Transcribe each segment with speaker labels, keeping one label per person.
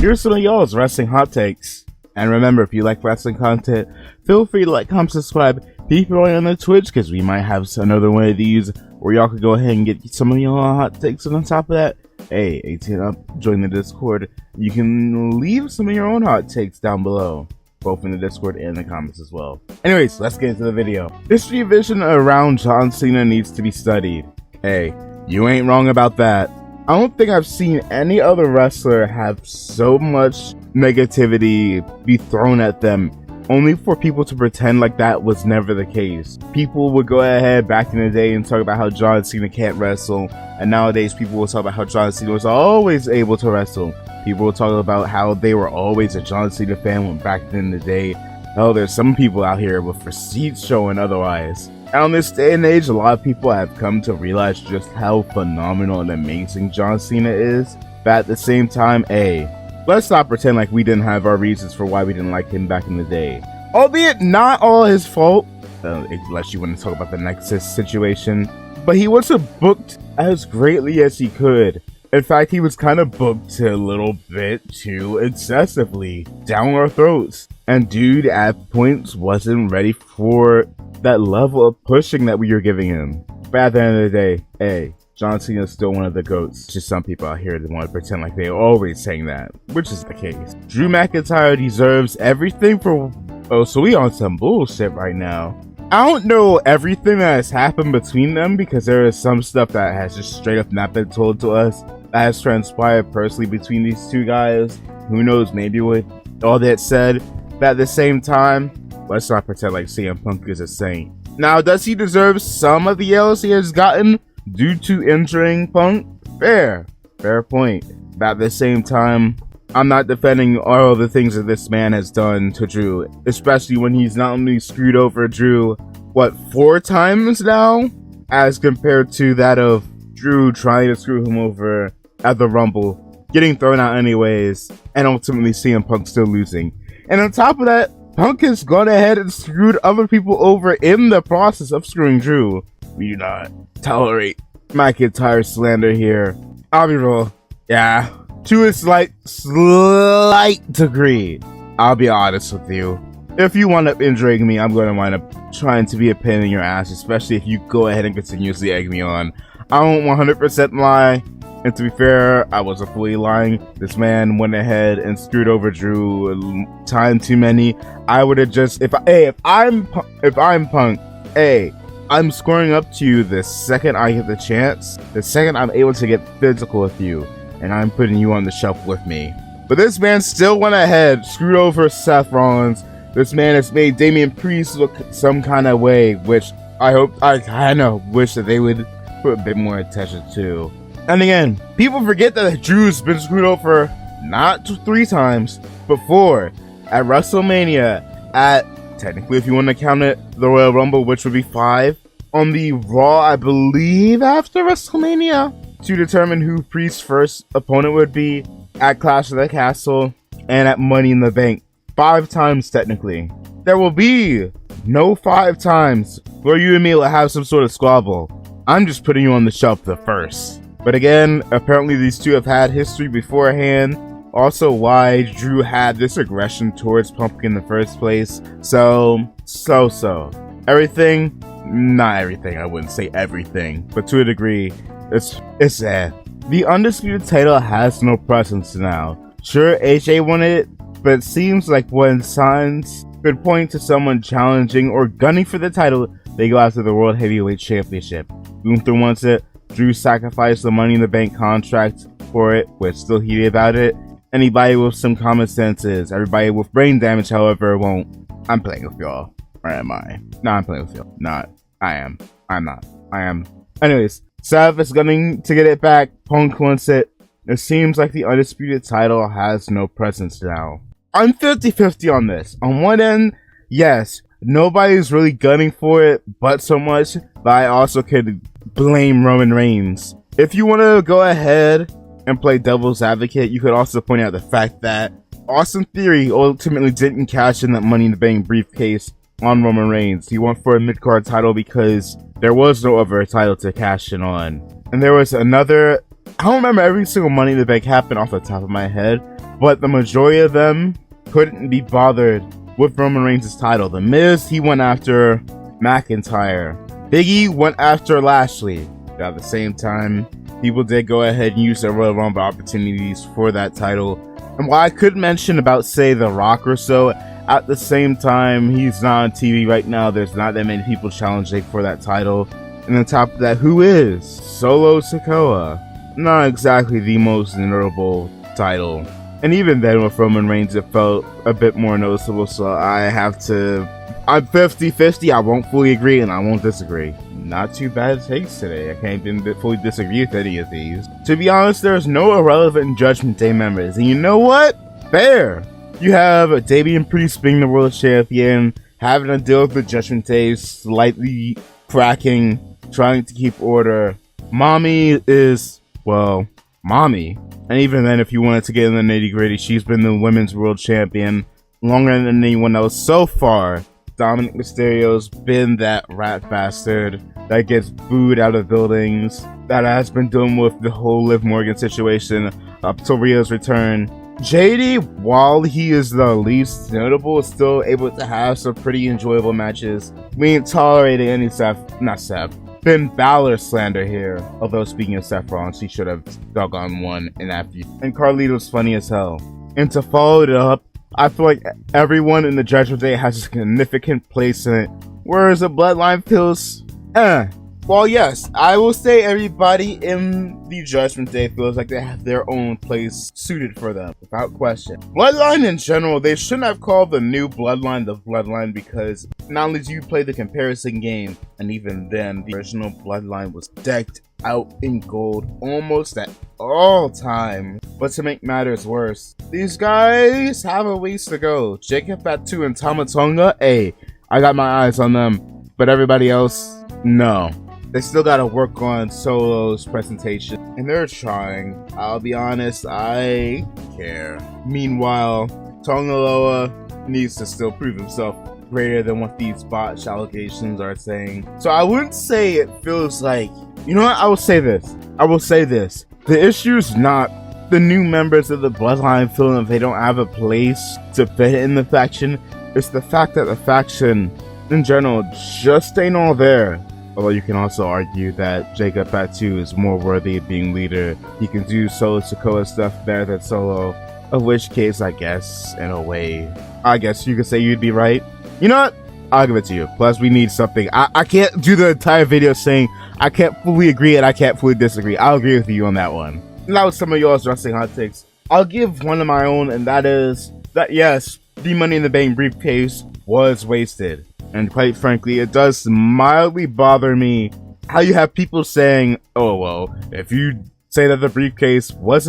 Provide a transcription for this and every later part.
Speaker 1: Here's some of y'all's wrestling hot takes. And remember, if you like wrestling content, feel free to like, comment, subscribe, be following on the Twitch, because we might have another one of these where y'all could go ahead and get some of y'all hot takes. And on top of that, hey, 18 up, join the Discord. You can leave some of your own hot takes down below, both in the Discord and the comments as well. Anyways, let's get into the video. This revision around John Cena needs to be studied. Hey, you ain't wrong about that. I don't think I've seen any other wrestler have so much negativity be thrown at them, only for people to pretend like that was never the case. People would go ahead back in the day and talk about how John Cena can't wrestle, and nowadays people will talk about how John Cena was always able to wrestle. People will talk about how they were always a John Cena fan when back in the day. Oh, there's some people out here with receipts showing otherwise. And on this day and age, a lot of people have come to realize just how phenomenal and amazing John Cena is. But at the same time, hey, let's not pretend like we didn't have our reasons for why we didn't like him back in the day. Albeit not all his fault, unless you want to talk about the Nexus situation. But he wasn't booked as greatly as he could. In fact, he was kind of booked a little bit too excessively down our throats. And dude at points wasn't ready for that level of pushing that we were giving him. But at the end of the day, hey, John Cena is still one of the GOATs. Just some people out here that want to pretend like they're always saying that, which is the case. Drew McIntyre deserves everything for... Oh, so we on some bullshit right now. I don't know everything that has happened between them, because there is some stuff that has just straight up not been told to us. That has transpired personally between these two guys. Who knows, maybe with all that said. But at the same time, let's not pretend like CM Punk is a saint. Now, does he deserve some of the yells he has gotten due to injuring Punk? Fair point. But at the same time, I'm not defending all the things that this man has done to Drew, especially when he's not only screwed over Drew, what, 4 times now? As compared to that of Drew trying to screw him over at the Rumble, getting thrown out anyways, and ultimately CM Punk still losing. And on top of that, Punk has gone ahead and screwed other people over in the process of screwing Drew. We do not tolerate McIntyre slander here. I'll be real. Yeah, to a slight degree. I'll be honest with you. If you wind up injuring me, I'm going to wind up trying to be a pain in your ass, especially if you go ahead and continuously egg me on. I won't 100% lie, and to be fair, I wasn't fully lying. This man went ahead and screwed over Drew time too many. I would have just, if I'm Punk, hey, I'm scoring up to you the second I get the chance, the second I'm able to get physical with you, and I'm putting you on the shelf with me. But this man still went ahead, screwed over Seth Rollins. This man has made Damian Priest look some kind of way, which I kind of wish that they would put a bit more attention to. And again, people forget that Drew's been screwed over not 3 times, but 4. At WrestleMania, at, technically if you want to count it, the Royal Rumble, which would be 5. On the Raw, I believe, after WrestleMania, to determine who Priest's first opponent would be, at Clash of the Castle, and at Money in the Bank. 5 times technically. There will be no 5 times where you and me will have some sort of squabble. I'm just putting you on the shelf the first. But again, apparently these two have had history beforehand. Also why Drew had this aggression towards Punk in the first place. So. Everything, not everything, I wouldn't say everything, but to a degree, it's sad. The Undisputed title has no presence now. Sure, AJ wanted it, but it seems like when signs could point to someone challenging or gunning for the title, they go after the World Heavyweight Championship. Gunther wants it. Drew sacrificed the Money in the Bank contract for it, we're still heated about it. Anybody with some common sense is. Everybody with brain damage, however, won't. I'm playing with y'all. Or am I? No, I'm playing with y'all. Not. I am. I'm not. I am. Anyways, Seth is gunning to get it back. Punk wants it. It seems like the Undisputed title has no presence now. I'm 50-50 on this. On one end, yes, nobody's really gunning for it, but so much, but I also could blame Roman Reigns. If you want to go ahead and play devil's advocate, you could also point out the fact that Austin Theory ultimately didn't cash in that Money in the Bank briefcase on Roman Reigns. He went for a mid-card title because there was no other title to cash in on. And there was another, I don't remember every single Money in the Bank happened off the top of my head, but the majority of them couldn't be bothered with Roman Reigns' title. The Miz, he went after McIntyre. Big E went after Lashley. At the same time, people did go ahead and use their Royal Rumble opportunities for that title. And while I could mention about, say, The Rock or so, at the same time, he's not on TV right now. There's not that many people challenging for that title. And on top of that, who is Solo Sikoa? Not exactly the most notable title. And even then, with Roman Reigns, it felt a bit more noticeable. So I'm 50-50. I won't fully agree and I won't disagree. Not too bad takes today. I can't even fully disagree with any of these. To be honest, there's no irrelevant Judgment Day members. And you know what? Fair. You have Damian Priest being the world champion, having to deal with the Judgment Day slightly cracking, trying to keep order. Mommy is, well, Mommy. And even then, if you wanted to get in the nitty gritty, she's been the women's world champion longer than anyone else so far. Dominic Mysterio's been that rat bastard that gets booed out of buildings, that has been dealing with the whole Liv Morgan situation up till Rhea's return. JD, while he is the least notable, is still able to have some pretty enjoyable matches. We ain't tolerating any Finn Balor slander here. Although speaking of Seth Rollins, he should have doggone one in that feud. And Carlito's funny as hell. And to follow it up, I feel like everyone in the Judgment Day has a significant place in it, whereas the Bloodline feels, Well, yes, I will say everybody in the Judgment Day feels like they have their own place suited for them, without question. Bloodline in general, they shouldn't have called the new Bloodline the Bloodline, because not only do you play the comparison game, and even then, the original Bloodline was decked out in gold almost at all time. But to make matters worse, these guys have a ways to go. Jacob Fatu and Tama Tonga, hey, I got my eyes on them, but everybody else, no. They still gotta work on Solo's presentation, and they're trying. I'll be honest, I care. Meanwhile, Tonga Loa needs to still prove himself greater than what these botch allegations are saying. So I wouldn't say it feels like, you know what, I will say this. The issue's not the new members of the Bloodline feeling that they don't have a place to fit in the faction. It's the fact that the faction, in general, just ain't all there. Although you can also argue that Jacob Fatu is more worthy of being leader. He can do Solo Sikoa stuff better than Solo. Of which case, I guess, in a way, I guess you could say you'd be right. You know what? I'll give it to you. Plus, we need something. I can't do the entire video saying I can't fully agree and I can't fully disagree. I'll agree with you on that one. And that was some of yours wrestling hot takes. I'll give one of my own, and that is that yes, the Money in the Bank briefcase was wasted. And quite frankly, it does mildly bother me how you have people saying, oh well, if you say that the briefcase was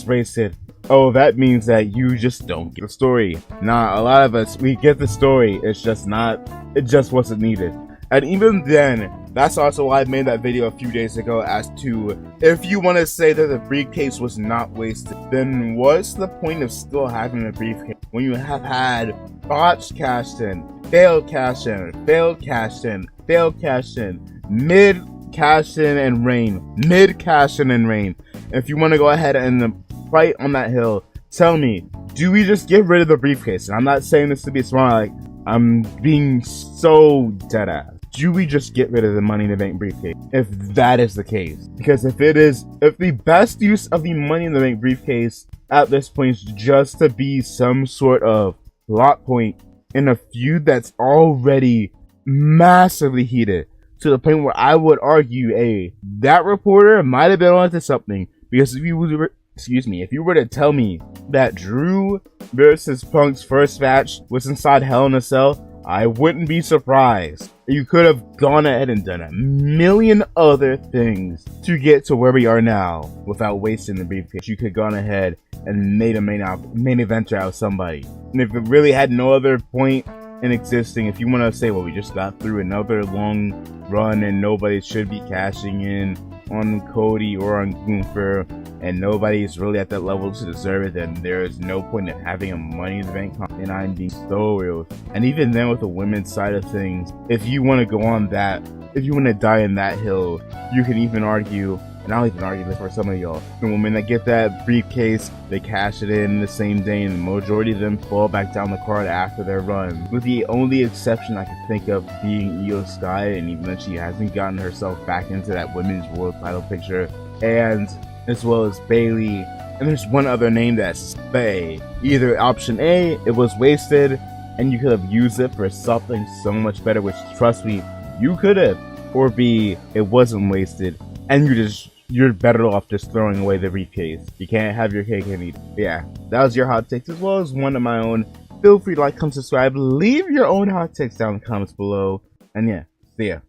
Speaker 1: wasted, oh, that means that you just don't get the story. Nah, a lot of us, we get the story, it just wasn't needed. And even then, that's also why I made that video a few days ago as to, if you want to say that the briefcase was not wasted, then what's the point of still having a briefcase when you have had botched cash in, failed cash in, failed cash in, failed cash in, mid cash in and reign, mid cash in and reign? If you want to go ahead and fight on that hill, tell me, do we just get rid of the briefcase? And I'm not saying this to be smart, like, I'm being so deadass. Do we just get rid of the Money in the Bank briefcase if that is the case? Because if the best use of the Money in the Bank briefcase at this point is just to be some sort of plot point in a feud that's already massively heated, to the point where I would argue, that reporter might have been onto something. Because if you were to tell me that Drew versus Punk's first match was inside Hell in a Cell, I wouldn't be surprised. You could have gone ahead and done a million other things to get to where we are now without wasting the briefcase. You could have gone ahead and made a main eventer out of somebody. And if it really had no other point in existing, if you want to say, well, we just got through another long run and nobody should be cashing in on Cody or on Gunther, and nobody's really at that level to deserve it, then there is no point in having a Money in the Bank. And I'm being so real. And even then, with the women's side of things, if you want to go on that, if you want to die in that hill, you can even argue, and I'll even argue this for some of y'all. The women that get that briefcase, they cash it in the same day, and the majority of them fall back down the card after their run. With the only exception I can think of being Io Sky, and even though she hasn't gotten herself back into that women's world title picture, and as well as Bailey. And there's one other name that's Faye. Either option A, it was wasted, and you could have used it for something so much better, which, trust me, you could have. Or B, it wasn't wasted, and you're better off just throwing away the briefcase. You can't have your cake and eat it. Yeah, that was your hot takes as well as one of my own. Feel free to like, comment, subscribe, leave your own hot takes down in the comments below, and yeah, see ya.